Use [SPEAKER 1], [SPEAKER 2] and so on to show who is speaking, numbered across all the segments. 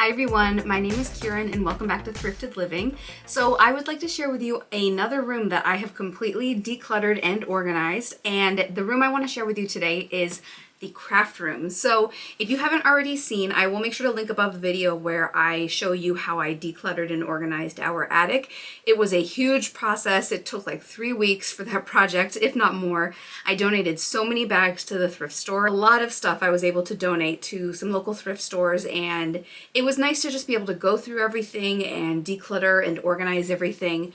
[SPEAKER 1] Hi everyone, my name is Kieran and welcome back to Thrifted Living. So I would like to share with you another room that I have completely decluttered and organized, and the room I want to share with you today is the craft room. So if you haven't already seen, I will make sure to link above the video where I show you how I decluttered and organized our attic. It was a huge process. It took like 3 weeks for that project, if not more. I donated so many bags to the thrift store. A lot of stuff I was able to donate to some local thrift stores, and it was nice to just be able to go through everything and declutter and organize everything.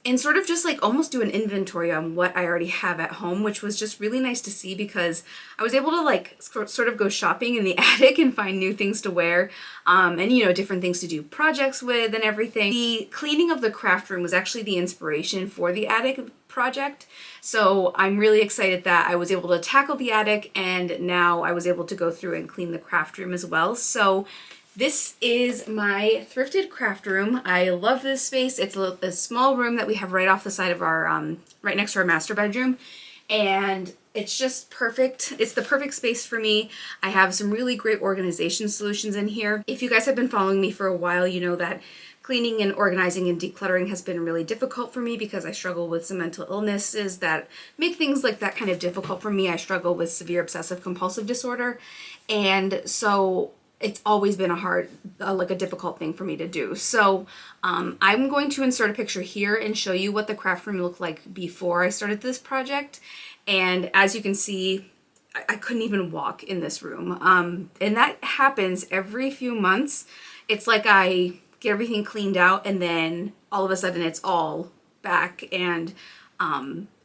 [SPEAKER 1] And sort of just like almost do an inventory on what I already have at home, which was just really nice to see because I was able to like sort of go shopping in the attic and find new things to wear, and you know, different things to do projects with and everything. The cleaning of the craft room was actually the inspiration for the attic project. So I'm really excited that I was able to tackle the attic, and now I was able to go through and clean the craft room as well. So this is my thrifted craft room. I love this space. It's a small room that we have right off the side of our, right next to our master bedroom. And it's just perfect. It's the perfect space for me. I have some really great organization solutions in here. If you guys have been following me for a while, you know that cleaning and organizing and decluttering has been really difficult for me because I struggle with some mental illnesses that make things like that kind of difficult for me. I struggle with severe obsessive compulsive disorder. And so it's always been a hard, like a difficult thing for me to do. So I'm going to insert a picture here and show you what the craft room looked like before I started this project. And as you can see, I couldn't even walk in this room. And that happens every few months. It's like I get everything cleaned out and then all of a sudden it's all back. And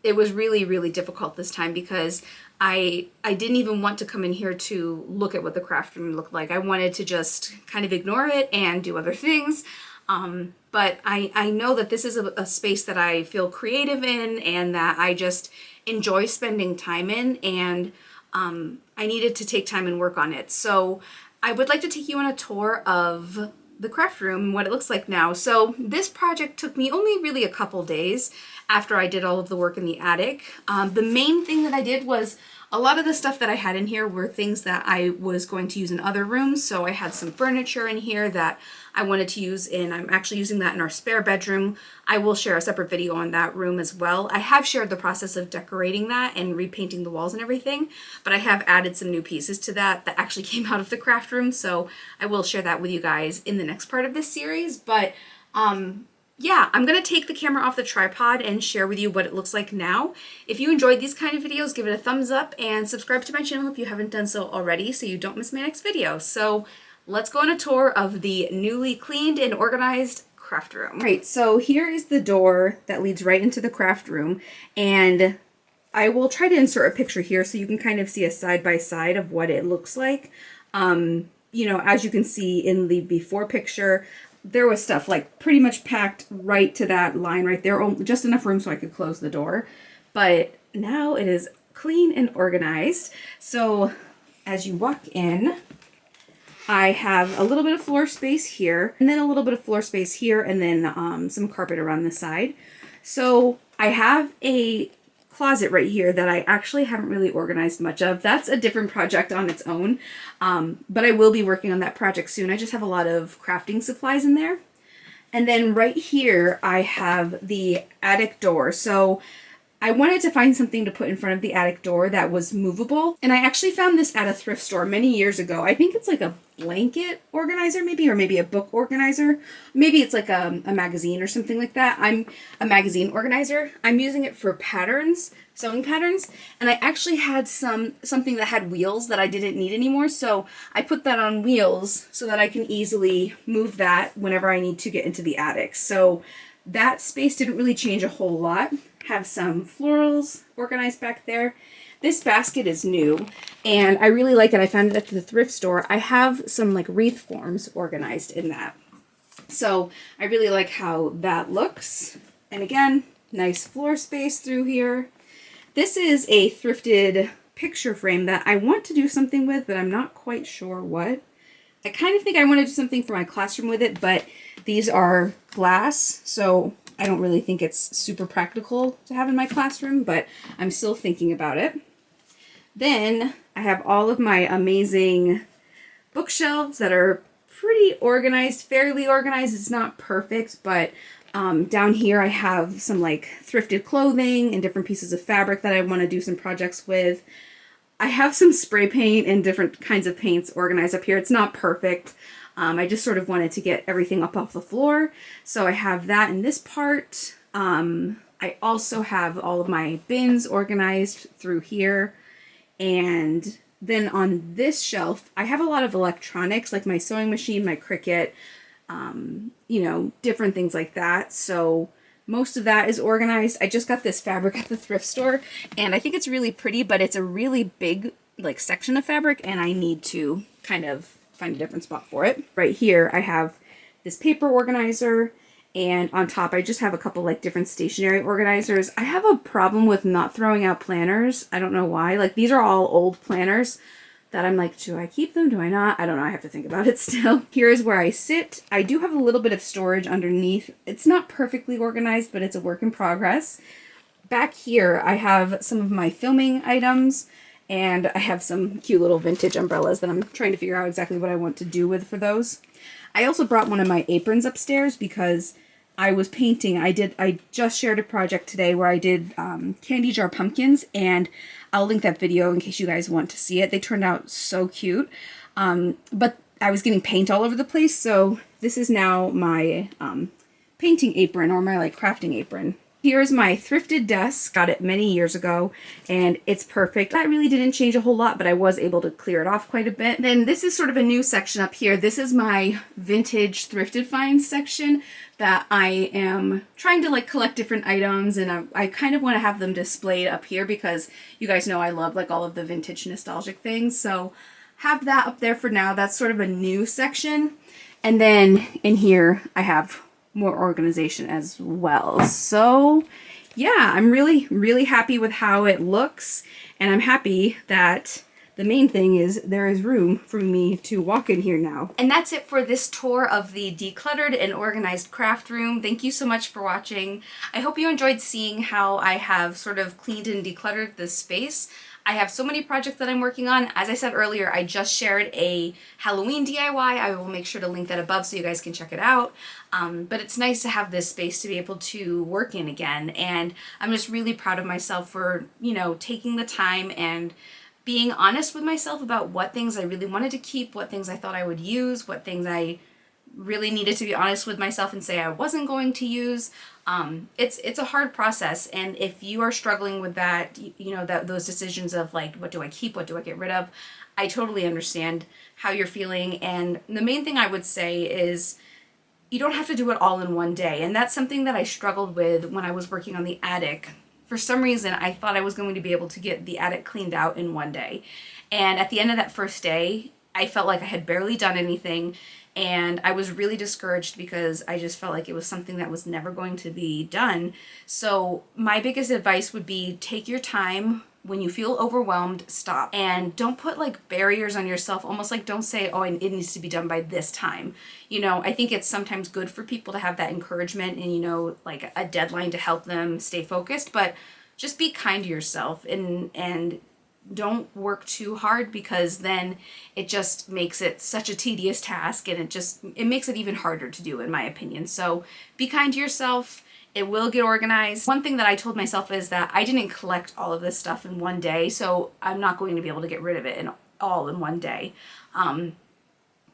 [SPEAKER 1] it was really, really difficult this time because I didn't even want to come in here to look at what the craft room looked like. I wanted to just kind of ignore it and do other things. But I know that this is a space that I feel creative in and that I just enjoy spending time in, and I needed to take time and work on it. So I would like to take you on a tour of the craft room, what it looks like now. So this project took me only really a couple days after I did all of the work in the attic. The main thing that I did was a lot of the stuff that I had in here were things that I was going to use in other rooms. So I had some furniture in here that I wanted to use, and I'm actually using that in our spare bedroom. I will share a separate video on that room as well. I have shared the process of decorating that and repainting the walls and everything, but I have added some new pieces to that actually came out of the craft room. So I will share that with you guys in the next part of this series. But yeah, I'm going to take the camera off the tripod and share with you what it looks like now. If you enjoyed these kind of videos, give it a thumbs up and subscribe to my channel if you haven't done so already so you don't miss my next video. So let's go on a tour of the newly cleaned and organized craft room. All right, so here is the door that leads right into the craft room, and I will try to insert a picture here so you can kind of see a side-by-side of what it looks like. You know, as you can see in the before picture, there was stuff like pretty much packed right to that line right there, just enough room so I could close the door. But now it is clean and organized. So as you walk in, I have a little bit of floor space here, and then a little bit of floor space here, and then some carpet around the side. So I have a closet right here that I actually haven't really organized much of. That's a different project on its own, but I will be working on that project soon. I just have a lot of crafting supplies in there. And then right here I have the attic door. So I wanted to find something to put in front of the attic door that was movable, and I actually found this at a thrift store many years ago. I think it's like a blanket organizer maybe, or maybe a book organizer. Maybe it's like a magazine or something like that. I'm a magazine organizer. I'm using it for patterns, sewing patterns, and I actually had something that had wheels that I didn't need anymore, so I put that on wheels so that I can easily move that whenever I need to get into the attic. So that space didn't really change a whole lot. Have some florals organized back there. This basket is new and I really like it. I found it at the thrift store. I have some like wreath forms organized in that. So I really like how that looks. And again, nice floor space through here. This is a thrifted picture frame that I want to do something with, but I'm not quite sure what. I kind of think I want to do something for my classroom with it, but these are glass, so I don't really think it's super practical to have in my classroom, but I'm still thinking about it. Then I have all of my amazing bookshelves that are pretty organized, fairly organized. It's not perfect, but down here I have some like thrifted clothing and different pieces of fabric that I want to do some projects with. I have some spray paint and different kinds of paints organized up here. It's not perfect. I just sort of wanted to get everything up off the floor. So I have that in this part. I also have all of my bins organized through here. And then on this shelf, I have a lot of electronics, like my sewing machine, my Cricut, you know, different things like that. So most of that is organized. I just got this fabric at the thrift store, and I think it's really pretty, but it's a really big like section of fabric, and I need to kind of find a different spot for it. Right here, I have this paper organizer, and on top, I just have a couple like different stationery organizers. I have a problem with not throwing out planners. I don't know why. Like, these are all old planners that I'm like, do I keep them? Do I not? I don't know. I have to think about it still. Here's where I sit. I do have a little bit of storage underneath. It's not perfectly organized, but it's a work in progress. Back here, I have some of my filming items, and I have some cute little vintage umbrellas that I'm trying to figure out exactly what I want to do with for those. I also brought one of my aprons upstairs because I was painting. I just shared a project today where I did candy jar pumpkins, and I'll link that video in case you guys want to see it. They turned out so cute, but I was getting paint all over the place, so this is now my painting apron, or my like crafting apron. Here's my thrifted desk. Got it many years ago, and it's perfect. That really didn't change a whole lot, but I was able to clear it off quite a bit. Then this is sort of a new section up here. This is my vintage thrifted finds section that I am trying to like collect different items, and I kind of want to have them displayed up here because you guys know I love like all of the vintage nostalgic things. So have that up there for now. That's sort of a new section. And then in here I have more organization as well. So yeah, I'm really, really happy with how it looks, and I'm happy that the main thing is there is room for me to walk in here now. And that's it for this tour of the decluttered and organized craft room. Thank you so much for watching. I hope you enjoyed seeing how I have sort of cleaned and decluttered this space. I have so many projects that I'm working on. As I said earlier, I just shared a Halloween DIY. I will make sure to link that above so you guys can check it out. But it's nice to have this space to be able to work in again. And I'm just really proud of myself for, you know, taking the time and being honest with myself about what things I really wanted to keep, what things I thought I would use, what things I really needed to be honest with myself and say I wasn't going to use. It's a hard process, and if you are struggling with that, you know, that those decisions of like, what do I keep, what do I get rid of, I totally understand how you're feeling. And the main thing I would say is you don't have to do it all in one day, and that's something that I struggled with when I was working on the attic. For some reason, I thought I was going to be able to get the attic cleaned out in one day, and at the end of that first day, I felt like I had barely done anything. And I was really discouraged because I just felt like it was something that was never going to be done. So my biggest advice would be take your time. When you feel overwhelmed, stop. And don't put like barriers on yourself, almost like don't say, oh, it needs to be done by this time. You know, I think it's sometimes good for people to have that encouragement and, you know, like a deadline to help them stay focused, but just be kind to yourself and don't work too hard, because then it just makes it such a tedious task, and it makes it even harder to do, in my opinion. So be kind to yourself. It will get organized. One thing that I told myself is that I didn't collect all of this stuff in one day, so I'm not going to be able to get rid of it all in one day.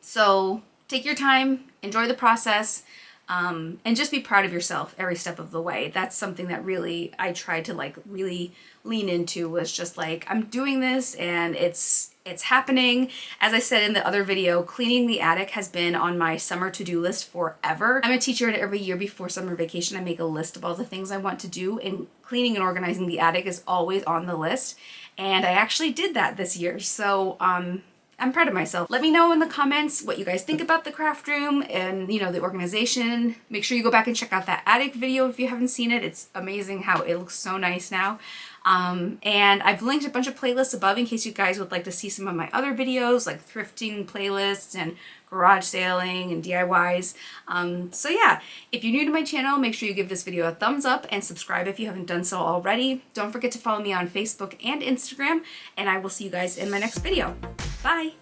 [SPEAKER 1] So take your time, enjoy the process, and just be proud of yourself every step of the way. That's something that really I tried to like really lean into, was just like, I'm doing this and it's happening. As I said in the other video, cleaning the attic has been on my summer to-do list forever. I'm a teacher, and every year before summer vacation I make a list of all the things I want to do, and cleaning and organizing the attic is always on the list, and I actually did that this year. So I'm proud of myself. Let me know in the comments what you guys think about the craft room and, you know, the organization. Make sure you go back and check out that attic video if you haven't seen it. It's amazing how it looks so nice now. And I've linked a bunch of playlists above in case you guys would like to see some of my other videos, like thrifting playlists and garage sailing and DIYs. So yeah, if you're new to my channel, make sure you give this video a thumbs up and subscribe if you haven't done so already. Don't forget to follow me on Facebook and Instagram, and I will see you guys in my next video. Bye!